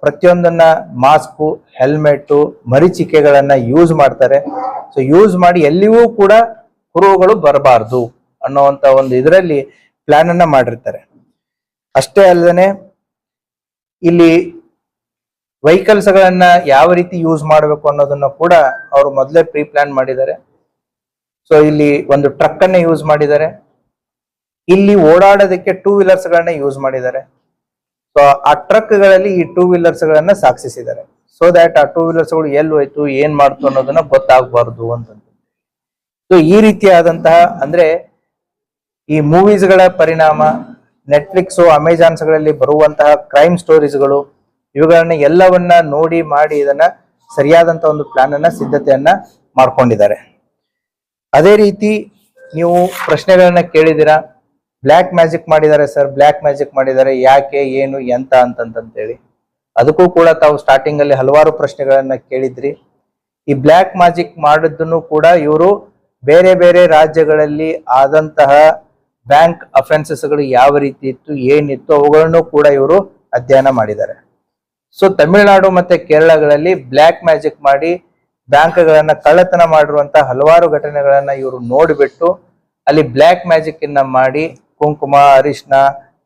ಪ್ರತಿಯೊಂದನ್ನ ಮಾಸ್ಕು, ಹೆಲ್ಮೆಟ್, ಮರಿಚಿಕೆಗಳನ್ನ ಯೂಸ್ ಮಾಡ್ತಾರೆ. ಸೊ ಯೂಸ್ ಮಾಡಿ ಎಲ್ಲಿಯೂ ಕೂಡ ಕುರುಹುಗಳು ಬರಬಾರ್ದು ಅನ್ನೋವಂತ ಒಂದು ಇದರಲ್ಲಿ ಪ್ಲಾನ್ ಅನ್ನ ಮಾಡಿರ್ತಾರೆ. ಅಷ್ಟೇ ಅಲ್ಲದೆ ಇಲ್ಲಿ ವೆಹಿಕಲ್ಸ್ ಗಳನ್ನ ಯಾವ ರೀತಿ ಯೂಸ್ ಮಾಡಬೇಕು ಅನ್ನೋದನ್ನ ಕೂಡ ಅವರು ಮೊದಲೇ ಪ್ರೀ ಪ್ಲಾನ್ ಮಾಡಿದ್ದಾರೆ. ಸೊ ಇಲ್ಲಿ ಒಂದು ಟ್ರಕ್ ಅನ್ನ ಯೂಸ್ ಮಾಡಿದ್ದಾರೆ. ಇಲ್ಲಿ ಓಡಾಡೋದಕ್ಕೆ 2 ವೀಲರ್ಸ್ ಗಳನ್ನ ಯೂಸ್ ಮಾಡಿದ್ದಾರೆ. ಸೊ ಆ ಟ್ರಕ್ ಗಳಲ್ಲಿ ಈ 2 ವೀಲರ್ಸ್ ಗಳನ್ನ ಸಾಗಿಸಿದ್ದಾರೆ. ಸೊ ದಟ್ ಆ 2 ವೀಲರ್ಸ್ ಗಳು ಎಲ್ಲಿ ಹೋಯ್ತು, ಏನ್ ಮಾಡ್ತು ಅನ್ನೋದನ್ನ ಗೊತ್ತಾಗಬಾರ್ದು ಅಂತಂದು. ಸೊ ಈ ರೀತಿಯಾದಂತಹ ಅಂದ್ರೆ ಈ ಮೂವೀಸ್ ಗಳ ಪರಿಣಾಮ, ನೆಟ್ಫ್ಲಿಕ್ಸ್, ಅಮೆಜಾನ್ಸ್ ಗಳಲ್ಲಿ ಬರುವಂತಹ ಕ್ರೈಮ್ ಸ್ಟೋರೀಸ್ಗಳು, ಇವುಗಳನ್ನ ಎಲ್ಲವನ್ನ ನೋಡಿ ಮಾಡಿ ಇದನ್ನ ಸರಿಯಾದಂತ ಒಂದು ಪ್ಲಾನ್ ಅನ್ನ, ಸಿದ್ಧತೆಯನ್ನ ಮಾಡ್ಕೊಂಡಿದ್ದಾರೆ. ಅದೇ ರೀತಿ ನೀವು ಪ್ರಶ್ನೆಗಳನ್ನ ಕೇಳಿದಿರಾ, ಬ್ಲ್ಯಾಕ್ ಮ್ಯಾಜಿಕ್ ಮಾಡಿದ್ದಾರೆ ಸರ್, ಬ್ಲ್ಯಾಕ್ ಮ್ಯಾಜಿಕ್ ಮಾಡಿದ್ದಾರೆ, ಯಾಕೆ, ಏನು, ಎಂತ ಅಂತಂತೇಳಿ. ಅದಕ್ಕೂ ಕೂಡ ತಾವು ಸ್ಟಾರ್ಟಿಂಗ್ ಅಲ್ಲಿ ಹಲವಾರು ಪ್ರಶ್ನೆಗಳನ್ನ ಕೇಳಿದ್ರಿ. ಈ ಬ್ಲ್ಯಾಕ್ ಮ್ಯಾಜಿಕ್ ಮಾಡಿದ್ದನ್ನು ಕೂಡ ಇವರು ಬೇರೆ ಬೇರೆ ರಾಜ್ಯಗಳಲ್ಲಿ ಆದಂತಹ ಬ್ಯಾಂಕ್ ಅಫೆನ್ಸಸ್ ಗಳು ಯಾವ ರೀತಿ ಇತ್ತು, ಏನಿತ್ತು, ಅವುಗಳನ್ನು ಕೂಡ ಇವರು ಅಧ್ಯಯನ ಮಾಡಿದ್ದಾರೆ. ಸೊ ತಮಿಳುನಾಡು ಮತ್ತೆ ಕೇರಳಗಳಲ್ಲಿ ಬ್ಲ್ಯಾಕ್ ಮ್ಯಾಜಿಕ್ ಮಾಡಿ ಬ್ಯಾಂಕ್ಗಳನ್ನ ಕಳ್ಳತನ ಮಾಡಿರುವಂತಹ ಹಲವಾರು ಘಟನೆಗಳನ್ನ ಇವರು ನೋಡಿಬಿಟ್ಟು ಅಲ್ಲಿ ಬ್ಲ್ಯಾಕ್ ಮ್ಯಾಜಿಕ್ ಅನ್ನ ಮಾಡಿ ಕುಂಕುಮ, ಅರಿಶಿನ,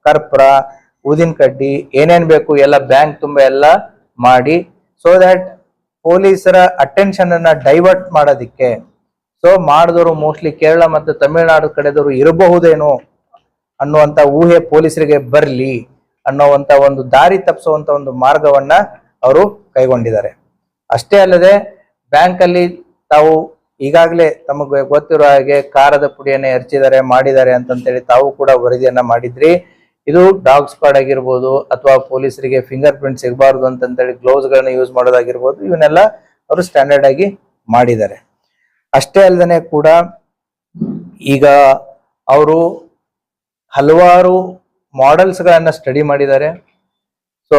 ಕರ್ಪೂರ, ಊದಿನ ಕಡ್ಡಿ, ಏನೇನ್ ಬೇಕು ಎಲ್ಲ ಬ್ಯಾಂಕ್ ತುಂಬ ಎಲ್ಲ ಮಾಡಿ, ಸೊ ದಟ್ ಪೊಲೀಸರ ಅಟೆನ್ಷನ್ ಅನ್ನ ಡೈವರ್ಟ್ ಮಾಡೋದಿಕ್ಕೆ. ಸೊ ಮಾಡಿದವರು ಮೋಸ್ಟ್ಲಿ ಕೇರಳ ಮತ್ತು ತಮಿಳುನಾಡು ಕಡೆದವರು ಇರಬಹುದೇನೋ ಅನ್ನುವಂತ ಊಹೆ ಪೊಲೀಸರಿಗೆ ಬರ್ಲಿ ಅನ್ನೋವಂತ ಒಂದು ದಾರಿ ತಪ್ಪಿಸುವಂತ ಒಂದು ಮಾರ್ಗವನ್ನ ಅವರು ಕೈಗೊಂಡಿದ್ದಾರೆ. ಅಷ್ಟೇ ಅಲ್ಲದೆ ಬ್ಯಾಂಕ್ ಅಲ್ಲಿ ತಾವು ಈಗಾಗಲೇ ತಮಗೆ ಗೊತ್ತಿರೋ ಹಾಗೆ ಖಾರದ ಪುಡಿಯನ್ನ ಎರಚಿದ್ದಾರೆ, ಮಾಡಿದ್ದಾರೆ ಅಂತಂತೇಳಿ ತಾವು ಕೂಡ ವರದಿಯನ್ನ ಮಾಡಿದ್ರಿ. ಇದು ಡಾಗ್ ಸ್ಕ್ವಾಡ್ ಆಗಿರ್ಬೋದು, ಅಥವಾ ಪೊಲೀಸರಿಗೆ ಫಿಂಗರ್ ಪ್ರಿಂಟ್ ಸಿಗಬಾರ್ದು ಅಂತಂತೇಳಿ ಗ್ಲೌಸ್ ಗಳನ್ನ ಯೂಸ್ ಮಾಡೋದಾಗಿರ್ಬೋದು, ಇವನ್ನೆಲ್ಲ ಅವರು ಸ್ಟ್ಯಾಂಡರ್ಡ್ ಆಗಿ ಮಾಡಿದ್ದಾರೆ. ಅಷ್ಟೇ ಅಲ್ಲದೆ ಕೂಡ ಈಗ ಅವರು ಹಲವಾರು ಮಾಡೆಲ್ಸ್ ಗಳನ್ನ ಸ್ಟಡಿ ಮಾಡಿದ್ದಾರೆ. ಸೊ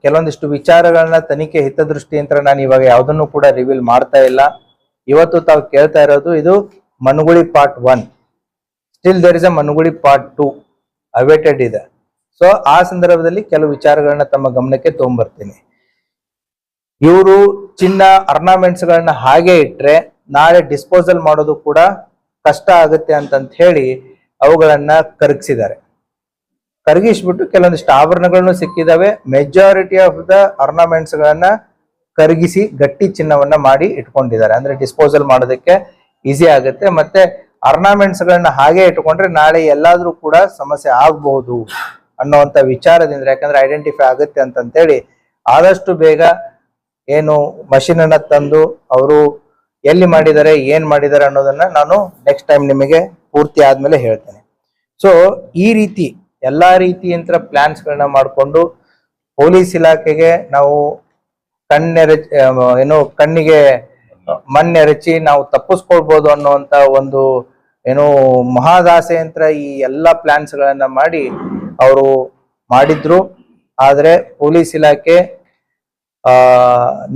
ಕೆಲವೊಂದಿಷ್ಟು ವಿಚಾರಗಳನ್ನ ತನಿಖೆ ಹಿತದೃಷ್ಟಿಯಿಂದ ನಾನು ಇವಾಗ ಯಾವುದನ್ನು ಕೂಡ ರಿವೀಲ್ ಮಾಡ್ತಾ ಇಲ್ಲ. ಇವತ್ತು ತಾವು ಕೇಳ್ತಾ ಇರೋದು ಇದು ಮನುಗುಳಿ part 1. Still there is a ಮನುಗುಳಿ ಪಾರ್ಟ್ 2 ಅವೇಟೆಡ್ ಇದೆ. ಸೊ ಆ ಸಂದರ್ಭದಲ್ಲಿ ಕೆಲವು ವಿಚಾರಗಳನ್ನ ತಮ್ಮ ಗಮನಕ್ಕೆ ತಗೊಂಡ್ಬರ್ತೀನಿ. ಇವರು ಚಿನ್ನ ಆರ್ನಾಮೆಂಟ್ಸ್ ಗಳನ್ನ ಹಾಗೆ ಇಟ್ರೆ ನಾಳೆ ಡಿಸ್ಪೋಸಲ್ ಮಾಡೋದು ಕೂಡ ಕಷ್ಟ ಆಗುತ್ತೆ ಅಂತಂತ ಹೇಳಿ ಅವುಗಳನ್ನ ಕರಗಿಸಿದ್ದಾರೆ. ಕರಗಿಸ್ಬಿಟ್ಟು ಕೆಲವೊಂದಿಷ್ಟು ಆಭರಣಗಳನ್ನು ಸಿಕ್ಕಿದಾವೆ. ಮೆಜಾರಿಟಿ ಆಫ್ ದ ಆರ್ನಾಮೆಂಟ್ಸ್ ಗಳನ್ನ ಕರಗಿಸಿ ಗಟ್ಟಿ ಚಿನ್ನವನ್ನ ಮಾಡಿ ಇಟ್ಕೊಂಡಿದ್ದಾರೆ. ಅಂದ್ರೆ ಡಿಸ್ಪೋಸಲ್ ಮಾಡೋದಕ್ಕೆ ಈಸಿ ಆಗುತ್ತೆ, ಮತ್ತೆ ಗಳನ್ನ ಹಾಗೆ ಇಟ್ಕೊಂಡ್ರೆ ನಾಳೆ ಎಲ್ಲಾದ್ರೂ ಕೂಡ ಸಮಸ್ಯೆ ಆಗಬಹುದು ಅನ್ನುವಂತ ವಿಚಾರದಿಂದ, ಯಾಕಂದ್ರೆ ಐಡೆಂಟಿಫೈ ಆಗುತ್ತೆ ಅಂತಂತೇಳಿ ಆದಷ್ಟು ಬೇಗ ಏನು ಮಷಿನ್ ಅನ್ನ ತಂದು ಅವರು ಎಲ್ಲಿ ಮಾಡಿದ್ದಾರೆ ಏನ್ ಮಾಡಿದ್ದಾರೆ ಅನ್ನೋದನ್ನ ನಾನು ನೆಕ್ಸ್ಟ್ ಟೈಮ್ ನಿಮಗೆ ಪೂರ್ತಿ ಆದ್ಮೇಲೆ ಹೇಳ್ತೇನೆ. ಸೊ ಈ ರೀತಿ ಎಲ್ಲಾ ರೀತಿಯಂತ್ರ ಪ್ಲಾನ್ಸ್ ಗಳನ್ನ ಮಾಡಿಕೊಂಡು ಪೊಲೀಸ್ ಇಲಾಖೆಗೆ ನಾವು ಕಣ್ಣಿಗೆ ಮಣ್ಣೆರಚಿ ನಾವು ತಪ್ಪಿಸ್ಕೊಳ್ಬಹುದು ಅನ್ನುವಂತ ಒಂದು ಏನು ಮಹಾದಾಸೆಯಂತ್ರ ಈ ಎಲ್ಲಾ ಪ್ಲಾನ್ಸ್ ಗಳನ್ನ ಮಾಡಿ ಅವರು ಮಾಡಿದ್ರು. ಆದ್ರೆ ಪೊಲೀಸ್ ಇಲಾಖೆ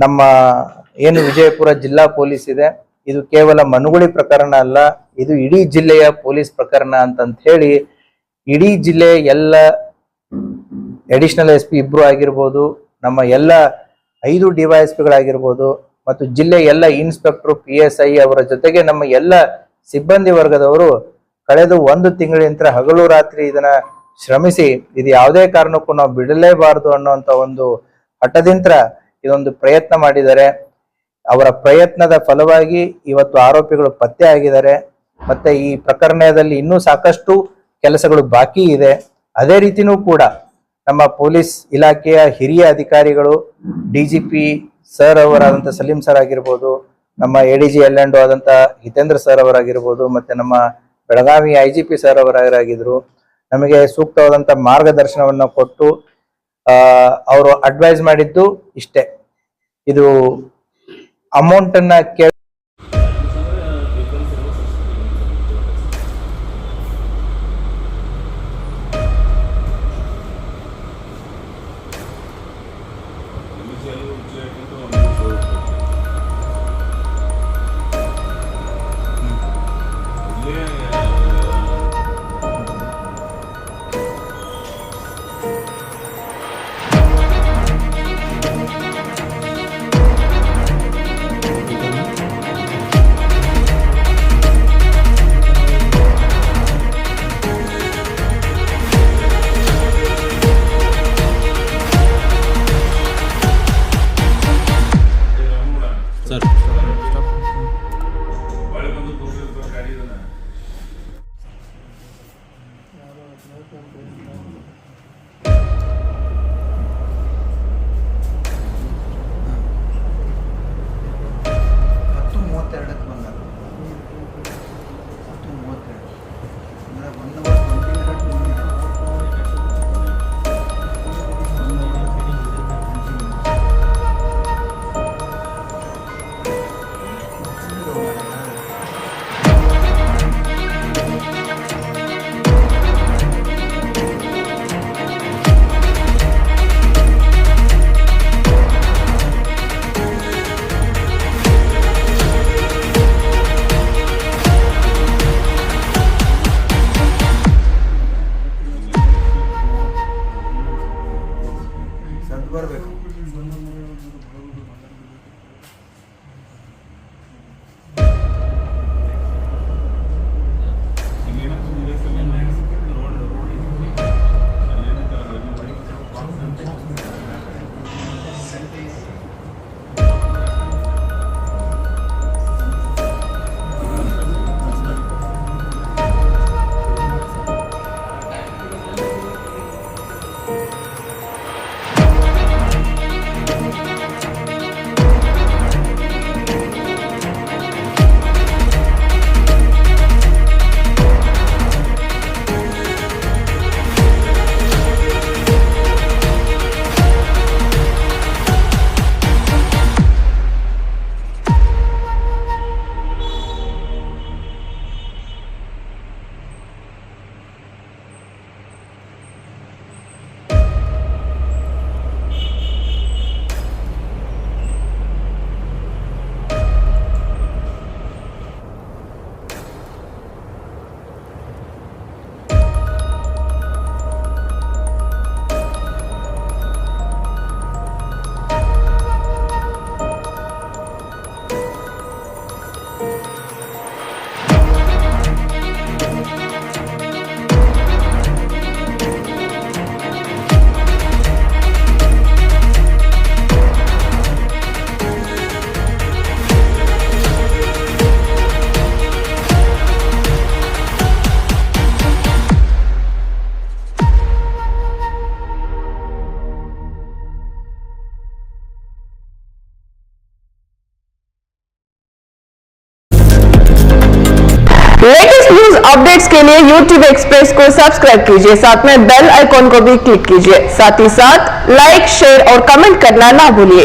ನಮ್ಮ ಏನು ವಿಜಯಪುರ ಜಿಲ್ಲಾ ಪೊಲೀಸ್ ಇದೆ, ಇದು ಕೇವಲ ಮನುಗುಳಿ ಪ್ರಕರಣ ಅಲ್ಲ, ಇದು ಇಡೀ ಜಿಲ್ಲೆಯ ಪೊಲೀಸ್ ಪ್ರಕರಣ ಅಂತಂತ ಹೇಳಿ ಇಡೀ ಜಿಲ್ಲೆ ಎಲ್ಲ ಅಡಿಷನಲ್ SP ಇಬ್ರು ಆಗಿರ್ಬೋದು, ನಮ್ಮ ಎಲ್ಲ 5 DYSP ಗಳಾಗಿರ್ಬೋದು ಮತ್ತು ಜಿಲ್ಲೆ ಎಲ್ಲ ಇನ್ಸ್ಪೆಕ್ಟರ್ PSI ಅವರ ಜೊತೆಗೆ ನಮ್ಮ ಎಲ್ಲ ಸಿಬ್ಬಂದಿ ವರ್ಗದವರು ಕಳೆದ 1 ತಿಂಗಳಿಂದ ಹಗಲು ರಾತ್ರಿ ಇದನ್ನ ಶ್ರಮಿಸಿ ಇದು ಯಾವುದೇ ಕಾರಣಕ್ಕೂ ನಾವು ಬಿಡಲೇಬಾರದು ಅನ್ನುವಂತ ಒಂದು ಹಠದಿಂತ್ರ ಇದೊಂದು ಪ್ರಯತ್ನ ಮಾಡಿದ್ದಾರೆ. ಅವರ ಪ್ರಯತ್ನದ ಫಲವಾಗಿ ಇವತ್ತು ಆರೋಪಿಗಳು ಪತ್ತೆ ಆಗಿದ್ದಾರೆ. ಮತ್ತೆ ಈ ಪ್ರಕರಣದಲ್ಲಿ ಇನ್ನೂ ಸಾಕಷ್ಟು ಕೆಲಸಗಳು ಬಾಕಿ ಇದೆ. ಅದೇ ರೀತಿನೂ ಕೂಡ ನಮ್ಮ ಪೊಲೀಸ್ ಇಲಾಖೆಯ ಹಿರಿಯ ಅಧಿಕಾರಿಗಳು DGP ಸರ್ ಅವರಾದಂಥ ಸಲೀಂ ಸರ್ ಆಗಿರ್ಬೋದು, ನಮ್ಮ ADG L&O ಆದಂತ ಹಿತೇಂದ್ರ ಸರ್ ಅವರಾಗಿರ್ಬೋದು, ಮತ್ತೆ ನಮ್ಮ ಬೆಳಗಾವಿ IGP ಸರ್ ಅವರಾಗಿದ್ರು, ನಮಗೆ ಸೂಕ್ತವಾದಂತ ಮಾರ್ಗದರ್ಶನವನ್ನ ಕೊಟ್ಟು ಅವರು ಅಡ್ವೈಸ್ ಮಾಡಿದ್ದು ಇಷ್ಟೇ, ಇದು ಅಮೌಂಟ್ ಅನ್ನ ಕೇಳಿ लेटेस्ट न्यूज अपडेट्स के लिए YouTube एक्सप्रेस को सब्सक्राइब कीजिए, साथ में बेल आइकॉन को भी क्लिक कीजिए। साथ ही साथ लाइक, शेयर और कमेंट करना ना भूलिए।